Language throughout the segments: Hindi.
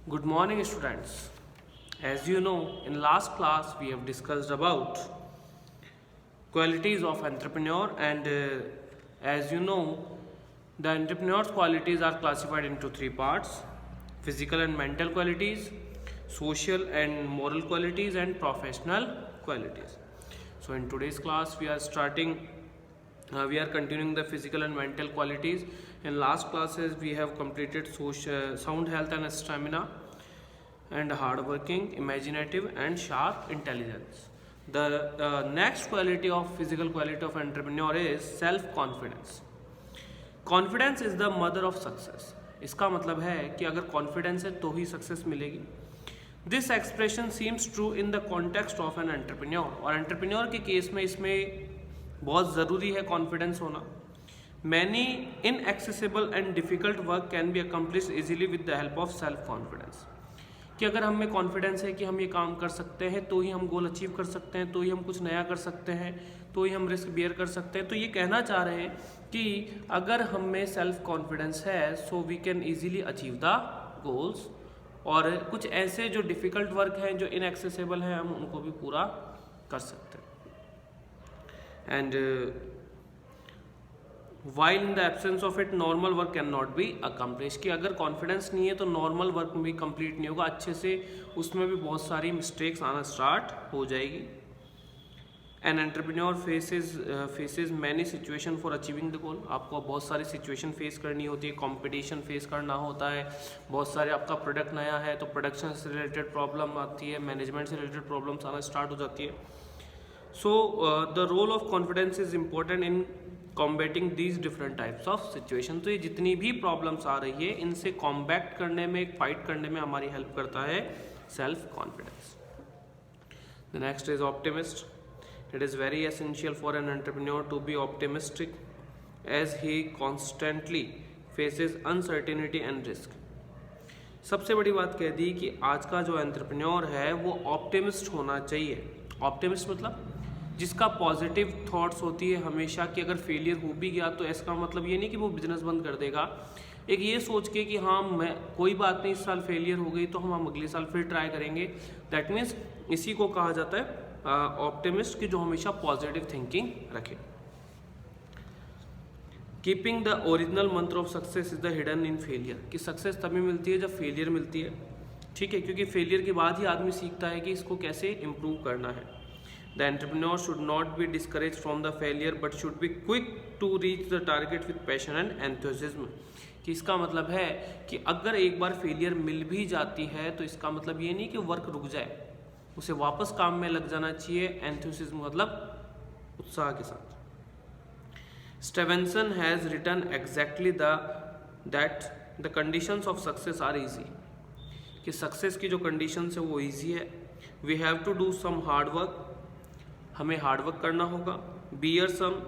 Good morning, students. As you know, in last class we have discussed about qualities of entrepreneur, and as you know, the entrepreneur's qualities are classified into three parts: physical and mental qualities, social and moral qualities, and professional qualities. So, in today's class, we are continuing the physical and mental qualities. In last classes, we have completed sound health and stamina, and hardworking, imaginative, and sharp intelligence. The next quality of physical quality of entrepreneur is self confidence. Confidence is the mother of success. इसका मतलब है कि अगर कॉन्फिडेंस है तो ही सक्सेस मिलेगी. This expression seems true in the context of an entrepreneur. और एंटरप्रेन्योर के केस में इसमें बहुत ज़रूरी है कॉन्फिडेंस होना. Many inaccessible and difficult work can be accomplish easily with the help of self confidence. कि अगर हमें कॉन्फिडेंस है कि हम ये काम कर सकते हैं तो ही हम गोल अचीव कर सकते हैं, तो ही हम कुछ नया कर सकते हैं, तो ही हम रिस्क बियर कर सकते हैं. तो ये कहना चाह रहे हैं कि अगर हम में सेल्फ कॉन्फिडेंस है so we can easily achieve the goals. और कुछ ऐसे जो डिफ़िकल्ट वर्क हैं जो इनएक्सेसिबल हैं हम उनको भी पूरा कर सकते हैं. And while in the absence of it normal work can not be accomplish. कि अगर कॉन्फिडेंस नहीं है तो नॉर्मल वर्क भी कंप्लीट नहीं होगा अच्छे से, उसमें भी बहुत सारी मिस्टेक्स आना स्टार्ट हो जाएगी. An entrepreneur faces many situation for achieving the goal. आपको बहुत सारी सिचुएशन फेस करनी होती है, कंपटीशन फेस करना होता है, बहुत सारे आपका प्रोडक्ट नया है तो प्रोडक्शन से रिलेटेड प्रॉब्लम आती है, मैनेजमेंट से रिलेटेड प्रॉब्लम्स आना स्टार्ट हो जाती है. So the role of confidence is important in combating these different types of situation. तो ये जितनी भी प्रॉब्लम्स आ रही है इनसे कॉम्बैक्ट करने में, फाइट करने में हमारी हेल्प करता है self confidence. The next is optimist. It is very essential for an entrepreneur to be optimistic as he constantly faces uncertainty and risk. सबसे बड़ी बात कह दी कि आज का जो एंटरप्रेन्योर है वो ऑप्टिमिस्ट होना चाहिए. ऑप्टिमिस्ट मतलब जिसका पॉजिटिव थॉट्स होती है हमेशा कि अगर फेलियर हो भी गया तो इसका मतलब ये नहीं कि वो बिजनेस बंद कर देगा. एक ये सोच के कि हाँ मैं कोई बात नहीं, इस साल फेलियर हो गई तो हम अगले साल फिर ट्राई करेंगे. दैट मीन्स इसी को कहा जाता है ऑप्टिमिस्ट की जो हमेशा पॉजिटिव थिंकिंग रखे. कीपिंग द ओरिजिनल मंत्र of success is the hidden in failure. कि सक्सेस तभी मिलती है जब फेलियर मिलती है. ठीक है, क्योंकि फेलियर के बाद ही आदमी सीखता है कि इसको कैसे इम्प्रूव करना है. The entrepreneur should not be discourage from the failure but should be quick to reach the target with passion and enthusiasm. कि इसका मतलब है कि अगर एक बार फेलियर मिल भी जाती है तो इसका मतलब ये नहीं कि वर्क रुक जाए, उसे वापस काम में लग जाना चाहिए. एंथुसिज्म मतलब उत्साह के साथ. Stevenson has written exactly that the conditions of success are easy. कि सक्सेस की जो कंडीशंस है वो इजी है. We have to do some hard work. हमें हार्ड वर्क करना होगा. बियर सम,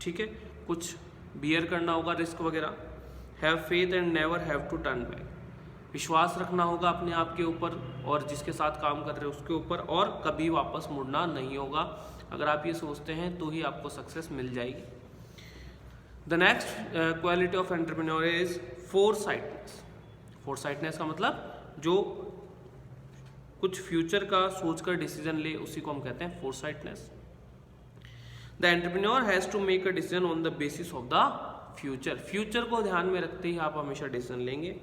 ठीक है, कुछ बियर करना होगा, रिस्क वगैरह. Have faith and never have to turn back. विश्वास रखना होगा अपने आप के ऊपर और जिसके साथ काम कर रहे हो उसके ऊपर, और कभी वापस मुड़ना नहीं होगा. अगर आप ये सोचते हैं तो ही आपको सक्सेस मिल जाएगी. The next quality of entrepreneur is foresightness. Foresightness का मतलब जो कुछ फ्यूचर का सोचकर डिसीजन ले उसी को हम कहते हैं foresightness. The entrepreneur has to make a decision on the basis of the future. Future को ध्यान में रखते ही आप हमेशा डिसीजन लेंगे.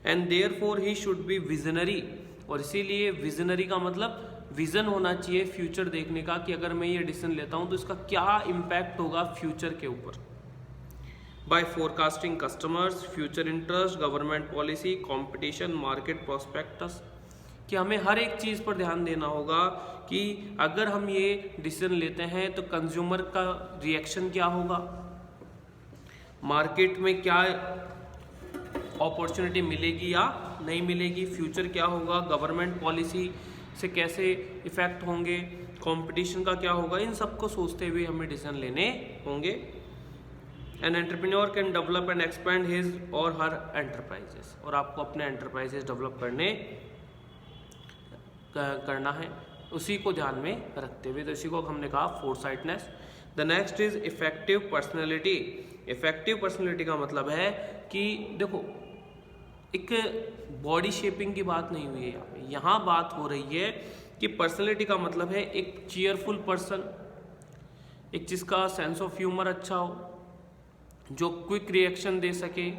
And therefore he should be visionary. और इसीलिए विजनरी का मतलब विजन होना चाहिए फ्यूचर देखने का कि अगर मैं ये डिसीजन लेता हूँ तो इसका क्या इम्पैक्ट होगा फ्यूचर के ऊपर. By forecasting customers, future interest, government policy, competition, market prospectus. कि हमें हर एक चीज़ पर ध्यान देना होगा कि अगर हम ये डिसीजन लेते हैं तो कंज्यूमर का रिएक्शन क्या होगा, मार्केट में क्या अपॉर्चुनिटी मिलेगी या नहीं मिलेगी, फ्यूचर क्या होगा, गवर्नमेंट पॉलिसी से कैसे इफ़ेक्ट होंगे, कंपटीशन का क्या होगा. इन सब को सोचते हुए हमें डिसीजन लेने होंगे. An entrepreneur can develop and expand his और हर एंटरप्राइजेस. और आपको अपने एंटरप्राइजेस डेवलप करना है उसी को ध्यान में रखते हुए. तो इसी को हमने कहा foresightness. The next is effective personality. Effective personality का मतलब है कि देखो एक बॉडी शेपिंग की बात नहीं हुई है यहाँ पे। यहाँ बात हो रही है कि पर्सनैलिटी का मतलब है एक चीयरफुल पर्सन, एक जिसका सेंस ऑफ ह्यूमर अच्छा हो, जो क्विक रिएक्शन दे सके।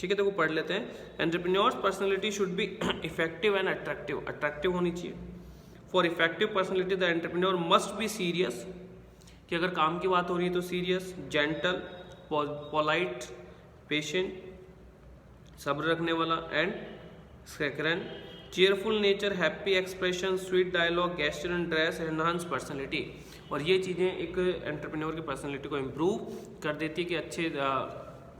ठीक है, तो वो पढ़ लेते हैं। Entrepreneurs personality should be effective and attractive, attractive होनी चाहिए। For effective personality the entrepreneur must be serious, कि अगर काम की बात हो रही है तो सीरियस, जेंटल, पोलाइट, पेशेंट, सब्र रखने वाला, and serene, cheerful nature, happy expression, sweet dialogue, gesture and dress enhance personality. और ये चीज़ें एक एंटरप्रेन्योर की पर्सनैलिटी को इम्प्रूव कर देती है कि अच्छे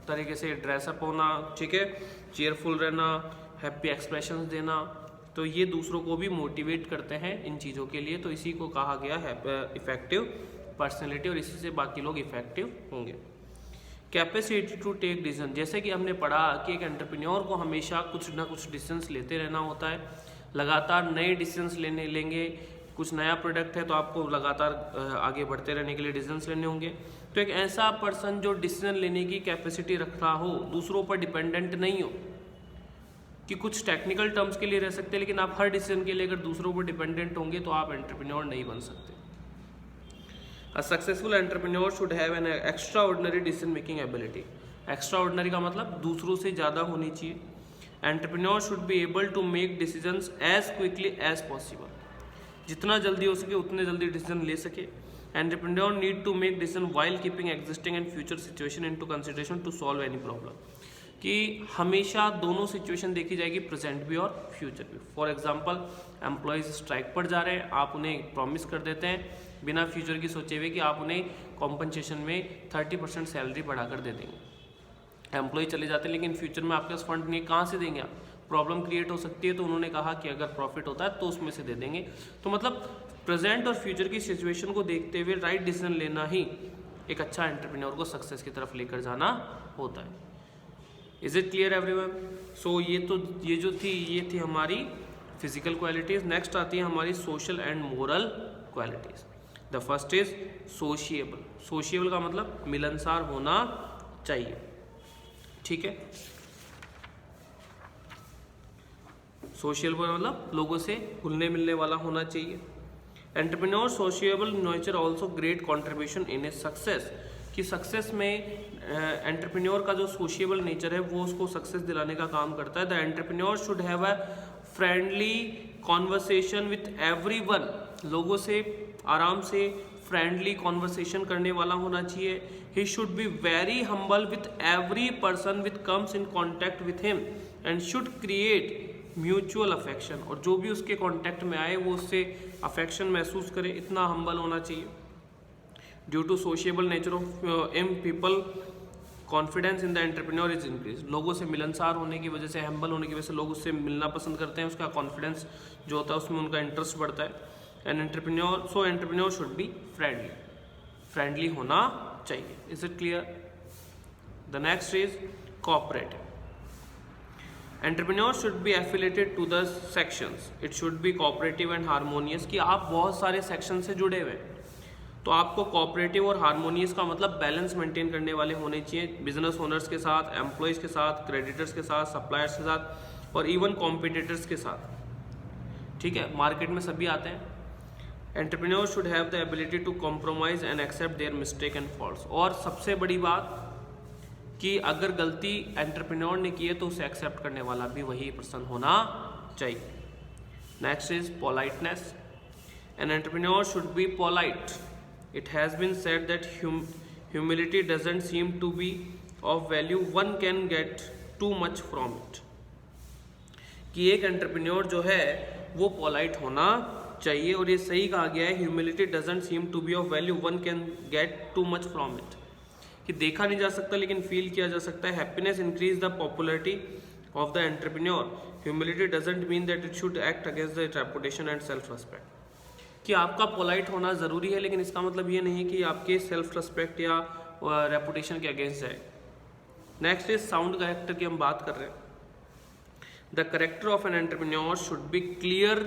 तरीके से ड्रेसअप होना, ठीक है, चीयरफुल रहना, हैप्पी एक्सप्रेशंस देना। तो ये दूसरों को भी मोटिवेट करते हैं इन चीज़ों के लिए। तो इसी को कहा गया है इफेक्टिव पर्सनैलिटी, और इसी से बाकी लोग इफेक्टिव होंगे। कैपेसिटी टू टेक डिसीजन, जैसे कि हमने पढ़ा कि एक एंटरप्रेन्योर को हमेशा कुछ ना कुछ डिसीजंस लेते रहना होता है, लगातार नए डिसीजंस लेंगे। कुछ नया प्रोडक्ट है तो आपको लगातार आगे बढ़ते रहने के लिए डिसीजंस लेने होंगे। तो एक ऐसा पर्सन जो डिसीजन लेने की कैपेसिटी रख रहा हो, दूसरों पर डिपेंडेंट नहीं हो, कि कुछ टेक्निकल टर्म्स के लिए रह सकते हैं लेकिन आप हर डिसीजन के लिए अगर दूसरों पर डिपेंडेंट होंगे तो आप एंटरप्रेन्योर नहीं बन सकते। A successful entrepreneur should have an extraordinary decision making ability. Extraordinary का मतलब दूसरों से ज़्यादा होनी चाहिए। Entrepreneur should be able to make decisions as quickly as possible. जितना जल्दी हो सके उतने जल्दी डिसीजन ले सके। Entrepreneur need to make decision while keeping existing and future situation into consideration to solve any problem. कि हमेशा दोनों सिचुएशन देखी जाएगी, प्रेजेंट भी और फ्यूचर भी। फॉर एग्जांपल, एम्प्लॉयज़ स्ट्राइक पर जा रहे हैं, आप उन्हें प्रॉमिस कर देते हैं बिना फ्यूचर की सोचे हुए कि आप उन्हें कॉम्पनसेशन में 30% सैलरी बढ़ाकर दे देंगे। एम्प्लॉय चले जाते हैं लेकिन फ्यूचर में आपके पास फंड नहीं, कहाँ से देंगे आप? प्रॉब्लम क्रिएट हो सकती है। तो उन्होंने कहा कि अगर प्रॉफिट होता है तो उसमें से दे देंगे। तो मतलब प्रेजेंट और फ्यूचर की सिचुएशन को देखते हुए राइट डिसीजन लेना ही एक अच्छा एंटरप्रेन्योर को सक्सेस की तरफ लेकर जाना होता है। Is it clear everyone? So ये जो थी ये थी हमारी फिजिकल क्वालिटीज़। नेक्स्ट आती है हमारी social and moral qualities. The first is sociable. Sociable का मतलब मिलनसार होना चाहिए, ठीक है। सोशियल मतलब लोगों से घुलने मिलने वाला होना चाहिए। Entrepreneur sociable nature also great contribution in a success, कि सक्सेस में एंटरप्रेन्योर का जो सोशिएबल नेचर है वो उसको सक्सेस दिलाने का काम करता है। The entrepreneur should have a friendly conversation with everyone, लोगों से आराम से फ्रेंडली कॉन्वर्सेशन करने वाला होना चाहिए। ही should be very humble with every person with comes in contact with him and should create mutual affection, और जो भी उसके कॉन्टैक्ट में आए वो उससे अफेक्शन महसूस करे, इतना हम्बल होना चाहिए। Due to sociable nature of em people confidence in the entrepreneur is increase, लोगों से मिलनसार होने की वजह से, हम्बल होने की वजह से लोग उससे मिलना पसंद करते हैं, उसका कॉन्फिडेंस जो होता है उसमें उनका इंटरेस्ट बढ़ता है। And entrepreneur should be friendly, friendly होना चाहिए। Is it clear? The next is cooperative. Entrepreneur should be affiliated to the sections, it should be cooperative and harmonious, कि आप बहुत सारे सेक्शन से जुड़े हुए हैं तो आपको कोऑपरेटिव और हार्मोनियस का मतलब बैलेंस मेंटेन करने वाले होने चाहिए। बिजनेस ओनर्स के साथ, एम्प्लॉयज़ के साथ, क्रेडिटर्स के साथ, सप्लायर्स के साथ और इवन कॉम्पिटिटर्स के साथ, ठीक है, मार्केट में सभी आते हैं। Entrepreneur should have the ability to compromise and accept their mistake and faults, और सबसे बड़ी बात कि अगर गलती एंटरप्रेन्योर ने की है तो उसे एक्सेप्ट करने वाला भी वही पर्सन होना चाहिए। Next is politeness. N entrepreneur should be polite. It has been said that humility doesn't seem to be of value, one can get too much from it, कि एक एंटरप्रेन्योर जो है वो पोलाइट होना चाहिए, और ये सही कहा गया है, humility doesn't seem to be of value, one can get too much from it, कि देखा नहीं जा सकता लेकिन फील किया जा सकता है। Happiness increase the popularity of the entrepreneur, humility doesn't mean that it should act against the reputation and self respect, कि आपका पोलाइट होना ज़रूरी है लेकिन इसका मतलब ये नहीं है कि आपके सेल्फ रिस्पेक्ट या रेपुटेशन के अगेंस्ट जाए। नेक्स्ट इज साउंड कैरेक्टर की हम बात कर रहे हैं। The character of an entrepreneur should be clear,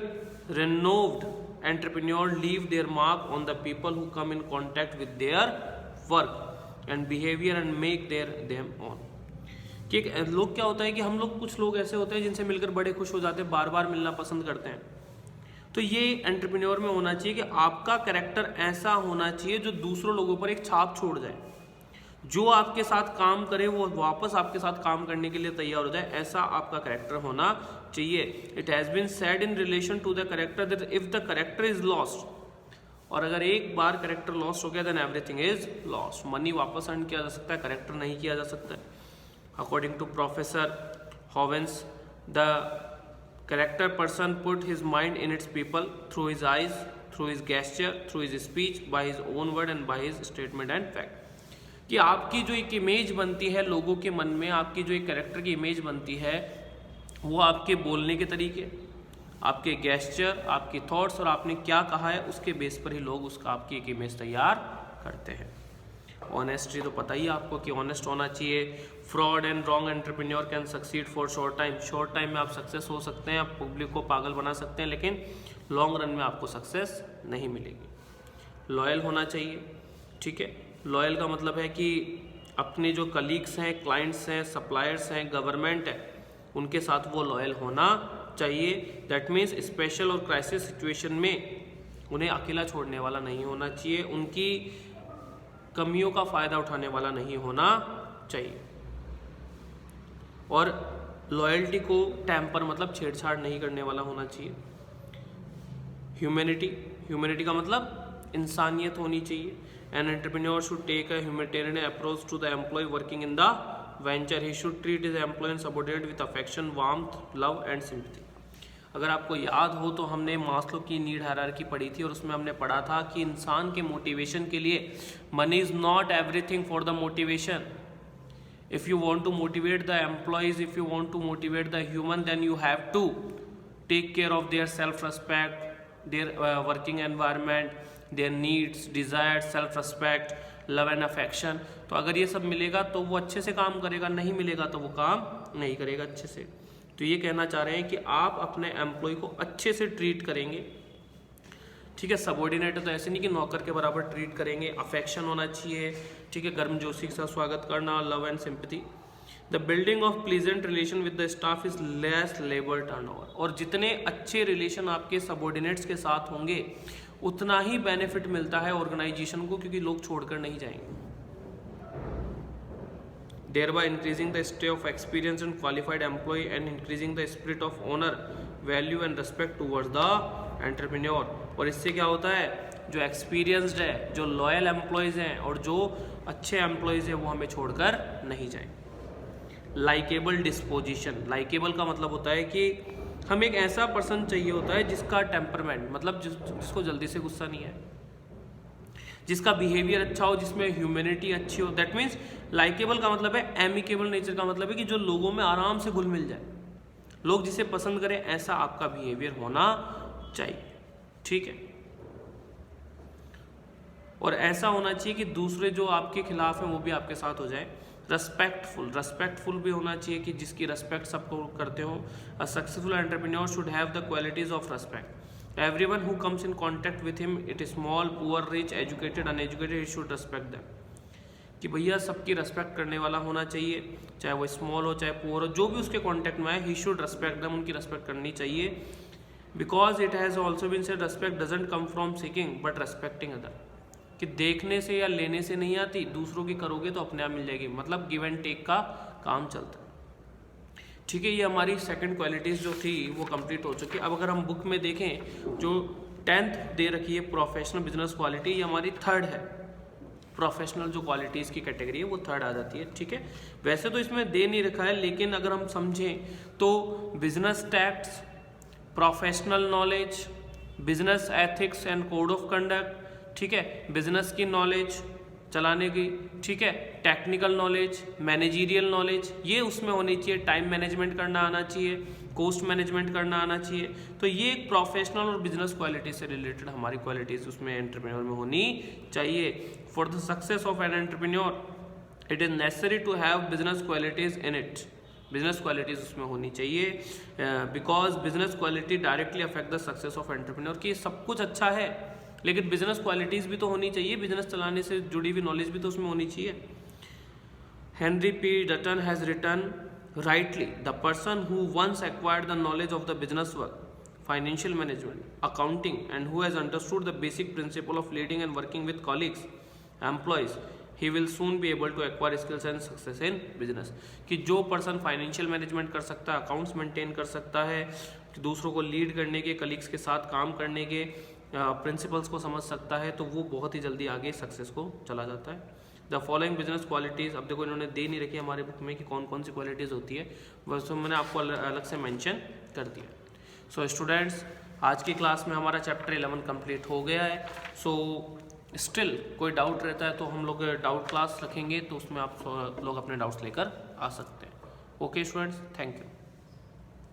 renowned entrepreneur leave their mark on the people who come in contact with their work and behaviour and make them on, कि लोग क्या होता है कि हम लोग, कुछ लोग ऐसे होते हैं जिनसे मिलकर बड़े खुश हो जाते हैं, बार बार मिलना पसंद करते हैं। तो ये एंटरप्रेन्योर में होना चाहिए कि आपका कैरेक्टर ऐसा होना चाहिए जो दूसरों लोगों पर एक छाप छोड़ जाए, जो आपके साथ काम करे वो वापस आपके साथ काम करने के लिए तैयार हो जाए, ऐसा आपका कैरेक्टर होना चाहिए। It has been said in relation to the character that if the character is lost, और अगर एक बार कैरेक्टर लॉस्ट हो गया then everything is lost. Money वापस अर्न किया जा सकता है, कैरेक्टर नहीं किया जा सकता है। According to professor Howens, the character person put his mind in its people through his eyes, through his gesture, through his speech, by his own word and by his statement and fact। कि आपकी जो एक इमेज बनती है लोगों के मन में, आपकी जो एक कैरेक्टर की इमेज बनती है, वो आपके बोलने के तरीके, आपके गेस्चर, आपकी थॉट्स और आपने क्या कहा है उसके बेस पर ही लोग उसका आपकी एक इमेज तैयार करते हैं। ऑनेस्टी तो पता ही आपको कि ऑनेस्ट होना चाहिए। Fraud and wrong entrepreneur can succeed for short time. Short time में आप सक्सेस हो सकते हैं, आप पब्लिक को पागल बना सकते हैं, लेकिन लॉन्ग रन में आपको सक्सेस नहीं मिलेगी। लॉयल होना चाहिए, ठीक है। लॉयल का मतलब है कि अपने जो कलीग्स हैं, क्लाइंट्स हैं, सप्लायर्स हैं, गवर्नमेंट है, उनके साथ वो लॉयल होना चाहिए। दैट मीन्स स्पेशल और क्राइसिस सिचुएशन में उन्हें अकेला छोड़ने वाला नहीं होना चाहिए, उनकी कमियों का फ़ायदा उठाने वाला नहीं होना चाहिए। और लॉयल्टी को टेम्पर मतलब छेड़छाड़ नहीं करने वाला होना चाहिए। ह्यूमैनिटी का मतलब इंसानियत होनी चाहिए। An entrepreneur should take a humanitarian approach to the employee working in the venture. He should treat his employee and subordinate with affection, warmth, love and sympathy. अगर आपको याद हो तो हमने मास्लो की नीड हायरार्की पढ़ी थी और उसमें हमने पढ़ा था कि इंसान के मोटिवेशन के लिए money is not everything for the motivation. If you want to motivate the employees, if you want to motivate the human, then you have to take care of their self respect, their working environment, their needs, desire, self respect, love and affection. तो अगर ये सब मिलेगा तो वो अच्छे से काम करेगा, नहीं मिलेगा तो वो काम नहीं करेगा अच्छे से। तो ये कहना चाह रहे हैं कि आप अपने एम्प्लॉय को अच्छे से ट्रीट करेंगे, ठीक है। सबऑर्डिनेट तो ऐसे नहीं कि नौकर के बराबर ट्रीट करेंगे। अफेक्शन होना चाहिए, ठीक है, गर्मजोशी के साथ स्वागत करना, love and sympathy. The building of pleasant relation with the staff is less labour turnover. और जितने अच्छे रिलेशन आपके सबऑर्डिनेट्स के साथ होंगे उतना ही बेनिफिट मिलता है ऑर्गेनाइजेशन को, क्योंकि लोग छोड़कर नहीं जाएंगे। thereby increasing the stay of experienced and qualified employee and increasing the spirit of honor, value and respect towards the entrepreneur। और इससे क्या होता है, जो एक्सपीरियंस्ड है, जो लॉयल एम्प्लॉयज़ हैं और जो अच्छे एम्प्लॉयज़ हैं वो हमें छोड़कर नहीं जाएं। Likeable disposition. लाइकेबल का मतलब होता है कि हम एक ऐसा पर्सन चाहिए होता है जिसका टेम्परमेंट मतलब जिसको जल्दी से गुस्सा नहीं है, जिसका बिहेवियर अच्छा हो, जिसमें ह्यूमैनिटी अच्छी हो। दैट मीन्स लाइकेबल का मतलब है एमिकेबल नेचर का मतलब है कि जो लोगों में आराम से घुल मिल जाए, लोग जिसे पसंद करें, ऐसा आपका बिहेवियर होना चाहिए, ठीक है। और ऐसा होना चाहिए कि दूसरे जो आपके खिलाफ हैं वो भी आपके साथ हो जाए। रेस्पेक्टफुल भी होना चाहिए कि जिसकी रेस्पेक्ट सबको करते हो। A successful entrepreneur should have the qualities of respect. Everyone who comes in contact with him, it small, poor, rich, educated, uneducated, he should respect them. कि भैया सबकी रेस्पेक्ट करने वाला होना चाहिए, चाहे वो स्मॉल हो चाहे पुअर हो, जो भी उसके कॉन्टैक्ट में आए, ही शुड रेस्पेक्ट दैम, उनकी रेस्पेक्ट करनी चाहिए। Because it has also been said respect doesn't come from seeking but respecting other. कि देखने से या लेने से नहीं आती, दूसरों की करोगे तो अपने आप मिल जाएगी। मतलब गिव एंड टेक का काम चलता है, ठीक है। ये हमारी सेकंड क्वालिटीज़ जो थी वो कंप्लीट हो चुकी है। अब अगर हम बुक में देखें, जो 10th दे रखी है प्रोफेशनल बिजनेस क्वालिटी, ये हमारी थर्ड है। प्रोफेशनल जो क्वालिटीज़ की कैटेगरी है वो थर्ड आ जाती है, ठीक है। वैसे तो इसमें दे नहीं रखा है, लेकिन अगर हम समझें तो business tacts, professional knowledge, business ethics and code of conduct, ठीक है, बिजनेस की नॉलेज चलाने की, ठीक है, टेक्निकल नॉलेज, मैनेजरियल नॉलेज, ये उसमें होनी चाहिए। टाइम मैनेजमेंट करना आना चाहिए, कॉस्ट मैनेजमेंट करना आना चाहिए। तो ये एक प्रोफेशनल और बिजनेस क्वालिटी से रिलेटेड हमारी क्वालिटीज़ उसमें एंटरप्रेन्योर में होनी चाहिए। For the success of an entrepreneur it is necessary to have business qualities in it. Business qualities उसमें होनी चाहिए, because business quality directly affect the success of entrepreneur. कि सब कुछ अच्छा है लेकिन बिजनेस क्वालिटीज़ भी तो होनी चाहिए, बिजनेस चलाने से जुड़ी हुई नॉलेज भी तो उसमें होनी चाहिए। Henry P. Dutton has written, rightly, the person who once acquired the knowledge of the business work, financial management, accounting, and who has understood the basic principle of leading and working with colleagues, employees, he will soon be able to acquire skills and success in business. कि जो पर्सन फाइनेंशियल मैनेजमेंट कर सकता है, अकाउंट्स मेंटेन कर सकता है, दूसरों को लीड करने के, कलीग्स के साथ काम करने के प्रिंसिपल्स को समझ सकता है, तो वो बहुत ही जल्दी आगे सक्सेस को चला जाता है. द फॉलोइंग बिजनेस क्वालिटीज़, अब देखो इन्होंने दे नहीं रखी हमारे बुक में कि कौन कौन सी क्वालिटीज़ होती है, बस तो मैंने आपको अलग से मेंशन कर दिया. सो स्टूडेंट्स, आज की क्लास में हमारा चैप्टर 11 कंप्लीट हो गया है. सो स्टिल कोई डाउट रहता है तो हम लोग डाउट क्लास रखेंगे, तो उसमें आप लोग अपने डाउट्स लेकर आ सकते हैं. Okay students, thank you.